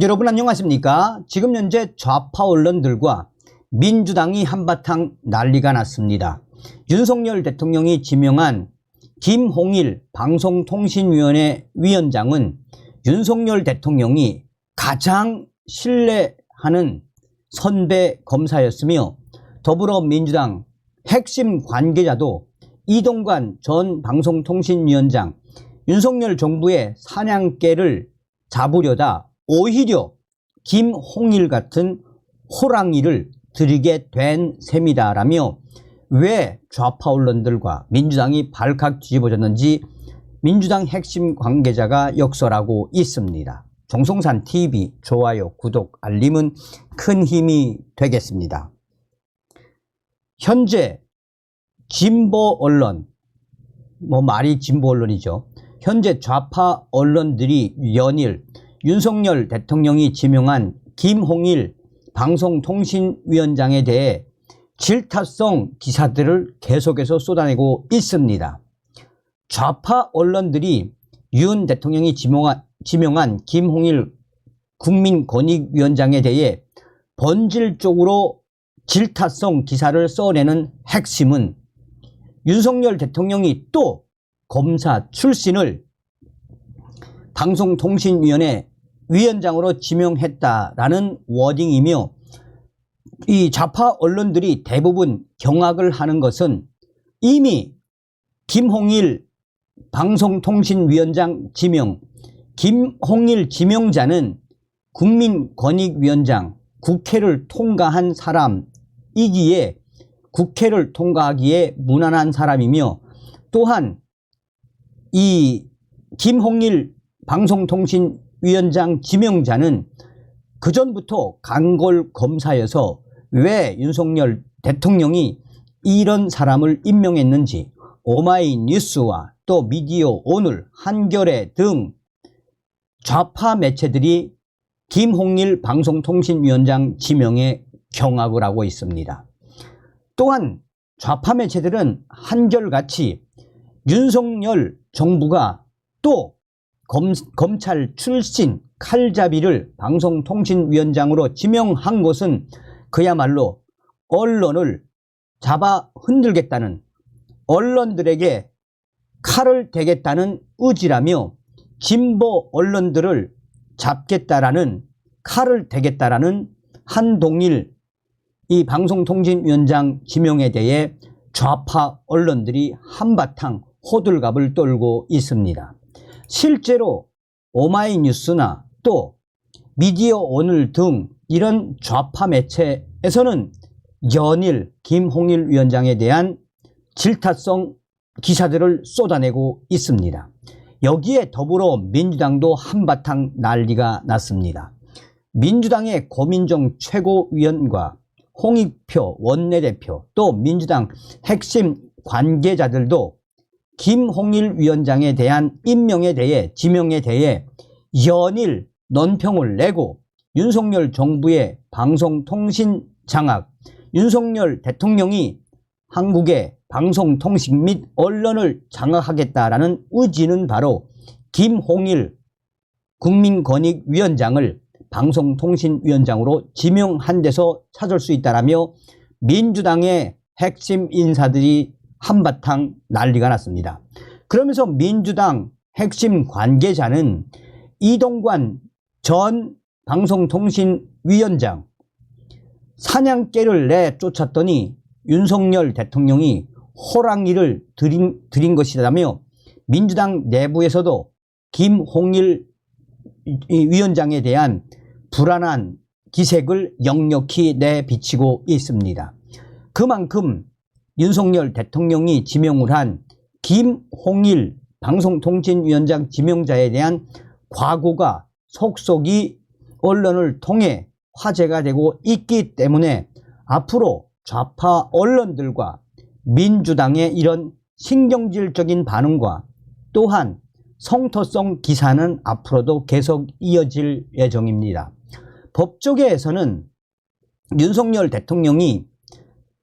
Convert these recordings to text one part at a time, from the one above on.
여러분 안녕하십니까? 지금 현재 좌파 언론들과 민주당이 한바탕 난리가 났습니다. 윤석열 대통령이 지명한 김홍일 방송통신위원회 위원장은 윤석열 대통령이 가장 신뢰하는 선배 검사였으며 더불어민주당 핵심 관계자도 이동관 전 방송통신위원장 윤석열 정부의 사냥개를 잡으려다 오히려 김홍일 같은 호랑이를 들이게 된 셈이다라며 왜 좌파 언론들과 민주당이 발칵 뒤집어졌는지 민주당 핵심 관계자가 역설하고 있습니다. 정성산TV 좋아요, 구독, 알림은 큰 힘이 되겠습니다. 현재 진보 언론, 말이 진보 언론이죠. 현재 좌파 언론들이 연일 윤석열 대통령이 지명한 김홍일 방송통신위원장에 대해 질타성 기사들을 계속해서 쏟아내고 있습니다. 좌파 언론들이 윤 대통령이 지명한 김홍일 국민권익위원장에 대해 본질적으로 질타성 기사를 써내는 핵심은 윤석열 대통령이 또 검사 출신을 방송통신위원회 위원장으로 지명했다라는 워딩이며, 이 좌파 언론들이 대부분 경악을 하는 것은 이미 김홍일 방송통신위원장 지명, 김홍일 지명자는 국민권익위원장, 국회를 통과한 사람이기에 국회를 통과하기에 무난한 사람이며, 또한 이 김홍일 방송통신위원장 지명자는 그전부터 강골 검사여서 왜 윤석열 대통령이 이런 사람을 임명했는지 오마이뉴스와 또 미디어 오늘, 한겨레 등 좌파 매체들이 김홍일 방송통신위원장 지명에 경악을 하고 있습니다. 또한 좌파 매체들은 한결같이 윤석열 정부가 또 검찰 출신 칼잡이를 방송통신위원장으로 지명한 것은 그야말로 언론을 잡아 흔들겠다는, 언론들에게 칼을 대겠다는 의지라며 진보 언론들을 잡겠다라는, 칼을 대겠다라는 한동일 이 방송통신위원장 지명에 대해 좌파 언론들이 한바탕 호들갑을 떨고 있습니다. 실제로 오마이뉴스나 또 미디어 오늘 등 이런 좌파 매체에서는 연일 김홍일 위원장에 대한 질타성 기사들을 쏟아내고 있습니다. 여기에 더불어민주당도 한바탕 난리가 났습니다. 민주당의 고민정 최고위원과 홍익표 원내대표 또 민주당 핵심 관계자들도 김홍일 위원장에 대한 임명에 대해, 지명에 대해 연일 논평을 내고 윤석열 정부의 방송통신 장악, 윤석열 대통령이 한국의 방송통신 및 언론을 장악하겠다라는 의지는 바로 김홍일 국민권익위원장을 방송통신위원장으로 지명한 데서 찾을 수 있다라며 민주당의 핵심 인사들이 한바탕 난리가 났습니다. 그러면서 민주당 핵심 관계자는 이동관 전 방송통신위원장 사냥개를 내쫓았더니 윤석열 대통령이 호랑이를 들인 것이라며 민주당 내부에서도 김홍일 위원장에 대한 불안한 기색을 역력히 내비치고 있습니다. 그만큼 윤석열 대통령이 지명을 한 김홍일 방송통신위원장 지명자에 대한 과거가 속속이 언론을 통해 화제가 되고 있기 때문에 앞으로 좌파 언론들과 민주당의 이런 신경질적인 반응과 또한 성토성 기사는 앞으로도 계속 이어질 예정입니다. 법조계에서는 윤석열 대통령이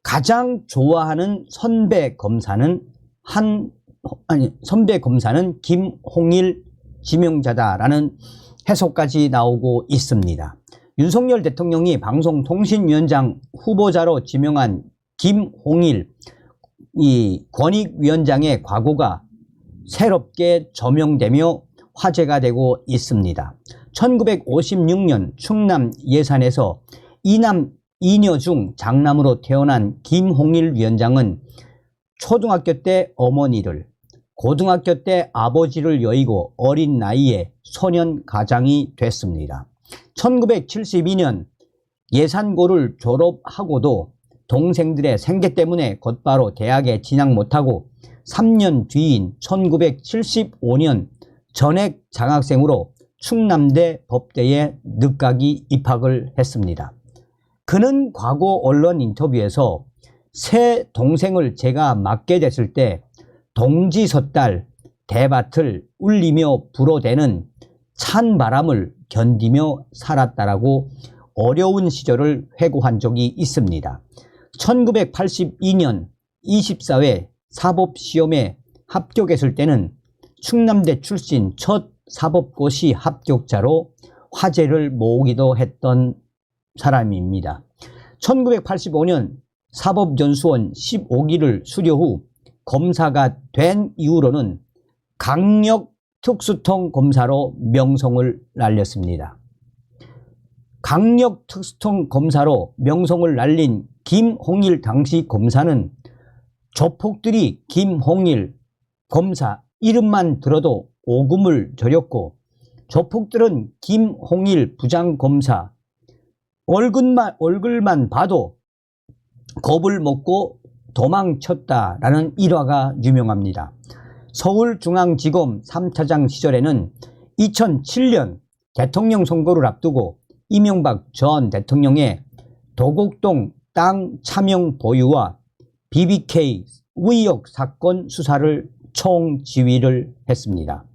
가장 좋아하는 선배 검사는 김홍일 지명자다라는 해석까지 나오고 있습니다. 윤석열 대통령이 방송통신위원장 후보자로 지명한 김홍일 이 권익위원장의 과거가 새롭게 조명되며 화제가 되고 있습니다. 1956년 충남 예산에서 이남 이녀 중 장남으로 태어난 김홍일 위원장은 초등학교 때 어머니를, 고등학교 때 아버지를 여의고 어린 나이에 소년 가장이 됐습니다. 1972년 예산고를 졸업하고도 동생들의 생계 때문에 곧바로 대학에 진학 못하고 3년 뒤인 1975년 전액 장학생으로 충남대 법대에 늦가기 입학을 했습니다. 그는 과거 언론 인터뷰에서 새 동생을 제가 맡게 됐을 때 동지 섣달 대밭을 울리며 불어대는 찬 바람을 견디며 살았다라고 어려운 시절을 회고한 적이 있습니다. 1982년 24회 사법시험에 합격했을 때는 충남대 출신 첫 사법고시 합격자로 화제를 모으기도 했던 사람입니다. 1985년 사법연수원 15기를 수료 후 검사가 된 이후로는 강력 특수통 검사로 명성을 날렸습니다. 강력 특수통 검사로 명성을 날린 김홍일 당시 검사는 조폭들이 김홍일 검사 이름만 들어도 오금을 저렸고 조폭들은 김홍일 부장검사 얼굴만 봐도 겁을 먹고 도망쳤다라는 일화가 유명합니다. 서울중앙지검 3차장 시절에는 2007년 대통령 선거를 앞두고 이명박 전 대통령의 도곡동 땅 차명 보유와 BBK 의혹 사건 수사를 총지휘를 했습니다.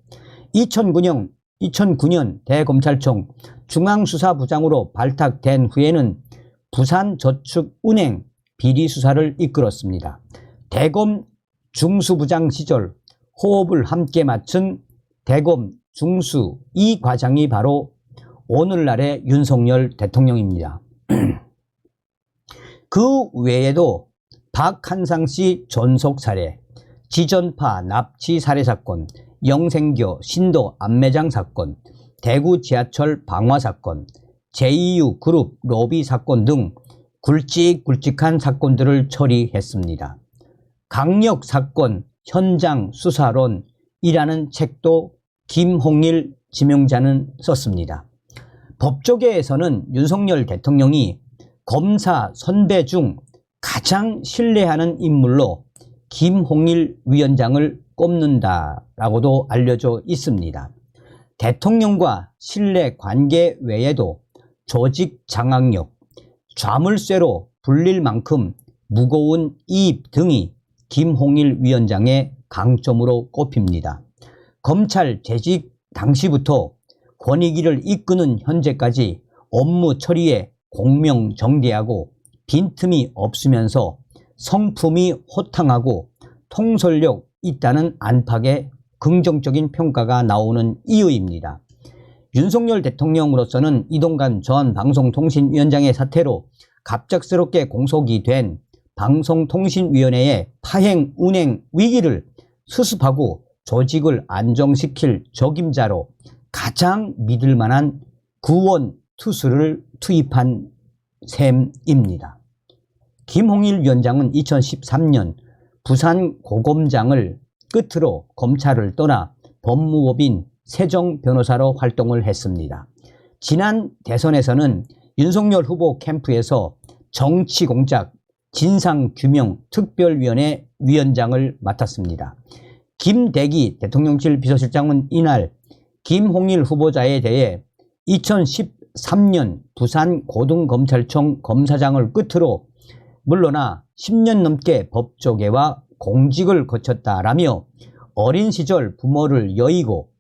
2009년 대검찰청 중앙수사부장으로 발탁된 후에는 부산저축은행 비리 수사를 이끌었습니다. 대검 중수부장 시절 호흡을 함께 맞춘 대검 중수 이 과장이 바로 오늘날의 윤석열 대통령입니다. 그 외에도 박한상 씨 존속 살해, 지전파 납치 살해 사건, 영생교 신도 안매장 사건, 대구 지하철 방화 사건, 제2유 그룹 로비 사건 등 굵직굵직한 사건들을 처리했습니다. 강력 사건 현장 수사론이라는 책도 김홍일 지명자는 썼습니다. 법조계에서는 윤석열 대통령이 검사 선배 중 가장 신뢰하는 인물로 김홍일 위원장을 꼽는다라고도 알려져 있습니다. 대통령과 신뢰 관계 외에도 조직 장악력, 좌물쇠로 불릴 만큼 무거운 이입 등이 김홍일 위원장의 강점으로 꼽힙니다. 검찰 재직 당시부터 권익위를 이끄는 현재까지 업무 처리에 공명정대하고 빈틈이 없으면서 성품이 호탕하고 통솔력 있다는 안팎의 긍정적인 평가가 나오는 이유입니다. 윤석열 대통령으로서는 이동관 전 방송통신위원장의 사태로 갑작스럽게 공석이 된 방송통신위원회의 파행 운행 위기를 수습하고 조직을 안정시킬 적임자로 가장 믿을 만한 구원 투수를 투입한 셈입니다. 김홍일 위원장은 2013년 부산 고검장을 끝으로 검찰을 떠나 법무법인 세정 변호사로 활동을 했습니다. 지난 대선에서는 윤석열 후보 캠프에서 정치공작 진상규명 특별위원회 위원장을 맡았습니다. 김대기 대통령실 비서실장은 이날 김홍일 후보자에 대해 2013년 부산고등검찰청 검사장을 끝으로 물러나 10년 넘게 법조계와 공직을 거쳤다라며 어린 시절 부모를 여의고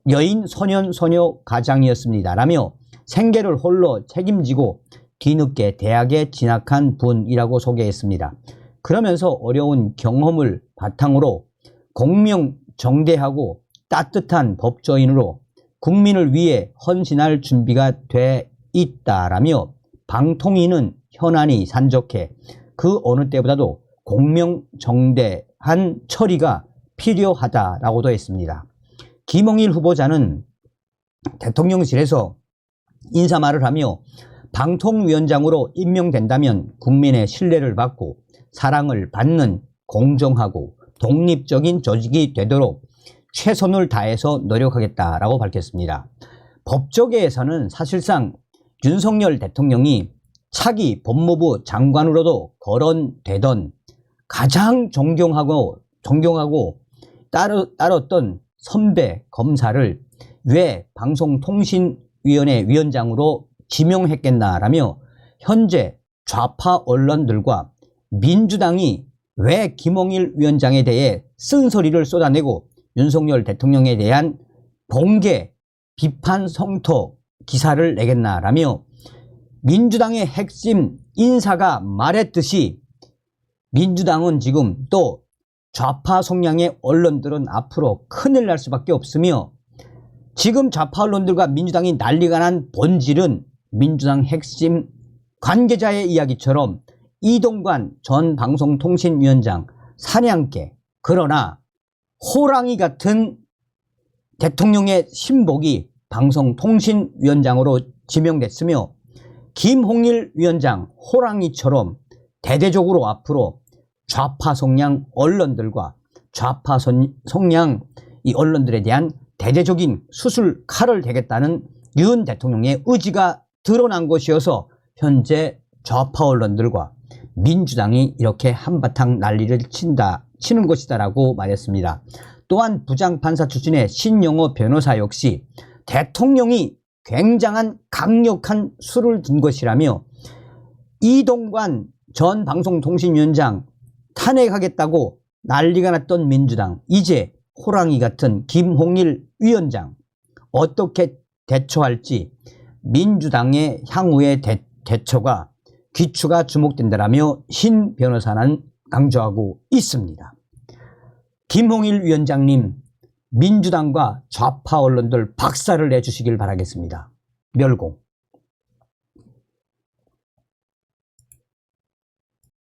여인 소년 소녀 가장이었습니다라며 생계를 홀로 책임지고 뒤늦게 대학에 진학한 분이라고 소개했습니다. 그러면서 어려운 경험을 바탕으로 공명정대하고 따뜻한 법조인으로 국민을 위해 헌신할 준비가 돼 있다라며 방통위는 현안이 산적해 그 어느 때보다도 공명정대한 처리가 필요하다라고도 했습니다. 김홍일 후보자는 대통령실에서 인사말을 하며 방통위원장으로 임명된다면 국민의 신뢰를 받고 사랑을 받는 공정하고 독립적인 조직이 되도록 최선을 다해서 노력하겠다라고 밝혔습니다. 법조계에서는 사실상 윤석열 대통령이 차기 법무부 장관으로도 거론되던 가장 존경하고 따랐던 선배 검사를 왜 방송통신위원회 위원장으로 지명했겠나라며 현재 좌파 언론들과 민주당이 왜 김홍일 위원장에 대해 쓴소리를 쏟아내고 윤석열 대통령에 대한 공개 비판 성토 기사를 내겠나라며 민주당의 핵심 인사가 말했듯이 민주당은 지금 또 좌파 성향의 언론들은 앞으로 큰일 날 수밖에 없으며 지금 좌파 언론들과 민주당이 난리가 난 본질은 민주당 핵심 관계자의 이야기처럼 이동관 전 방송통신위원장 사냥개, 그러나 호랑이 같은 대통령의 신복이 방송통신위원장으로 지명됐으며 김홍일 위원장 호랑이처럼 대대적으로 앞으로 좌파 성향 언론들과 좌파 성향 이 언론들에 대한 대대적인 수술 칼을 대겠다는 윤 대통령의 의지가 드러난 것이어서 현재 좌파 언론들과 민주당이 이렇게 한바탕 난리를 치는 것이다라고 말했습니다. 또한 부장판사 출신의 신영호 변호사 역시 대통령이 굉장한 강력한 수를 둔 것이라며 이동관 전 방송통신위원장 탄핵하겠다고 난리가 났던 민주당, 이제 호랑이 같은 김홍일 위원장 어떻게 대처할지 민주당의 향후의 대처가 귀추가 주목된다라며 신 변호사는 강조하고 있습니다. 김홍일 위원장님, 민주당과 좌파 언론들 박살을 내주시길 바라겠습니다. 멸공.